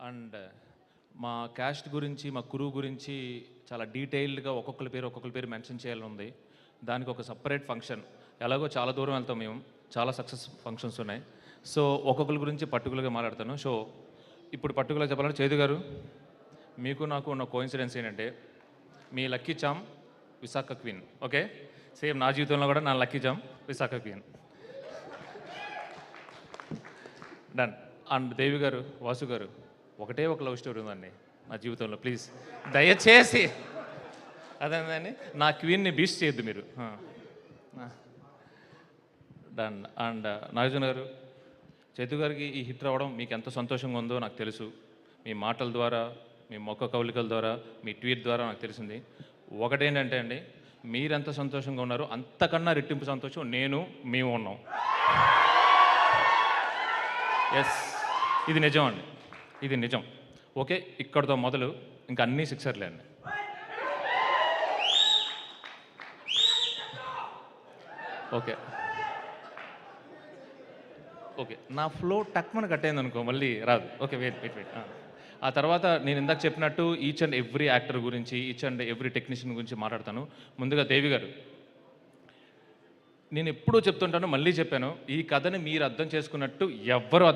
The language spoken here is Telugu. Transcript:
అండ్ మా క్యాస్ట్ గురించి మా కురువు గురించి చాలా డీటెయిల్డ్గా ఒక్కొక్కరి పేరు మెన్షన్ చేయాలని ఉంది. దానికి ఒక సపరేట్ ఫంక్షన్, ఎలాగో చాలా దూరం వెళ్తాం మేము, చాలా సక్సెస్ ఫంక్షన్స్ ఉన్నాయి. సో ఒక్కొక్కరి గురించి పర్టికులర్గా మాట్లాడతాను. సో ఇప్పుడు పర్టికులర్గా చెప్పాలంటే చేదు గారు, మీకు నాకు ఉన్న కోఇన్సిడెన్స్ ఏంటంటే మీ lucky charm Visakha queen. Okay, same నా జీవితంలో కూడా నా lucky charm Visakha queen. Done. And Devi గారు, వాసు గారు, ఒకటే ఒక లవ్ స్టోరీ ఉందండి నా జీవితంలో. ప్లీజ్ దయచేసి అదేందండి, నా క్వీన్ని బీస్ట్ చేయొద్దు మీరు. డన్. అండ్ నాగార్జున గారు, చైతు గారికి ఈ హిట్ రావడం మీకు ఎంత సంతోషంగా ఉందో నాకు తెలుసు. మీ మాటల ద్వారా, మీ మొక్క కవలికల ద్వారా, మీ ట్వీట్ ద్వారా నాకు తెలిసింది. ఒకటేంటంటే అండి, మీరెంత సంతోషంగా ఉన్నారో అంతకన్నా రెట్టింపు సంతోషం మేము ఉన్నాం. ఎస్, ఇది నిజం అండి, ఇది నిజం. ఓకే, ఇక్కడితో మొదలు ఇంకా అన్నీ సిక్సర్లే అండి. ఓకే ఓకే, నా ఫ్లో టక్మని కట్టేయింది అనుకో, మళ్ళీ రాదు. Okay, wait. ఆ తర్వాత నేను ఇందాక చెప్పినట్టు ఈచ్ అండ్ ఎవ్రీ యాక్టర్ గురించి, ఈచ్ అండ్ ఎవ్రీ టెక్నీషియన్ గురించి మాట్లాడతాను. ముందుగా దేవి గారు, నేను ఎప్పుడూ చెప్తుంటాను, మళ్ళీ చెప్పాను, ఈ కథని మీరు అర్థం చేసుకున్నట్టు ఎవ్వరూ అర్థం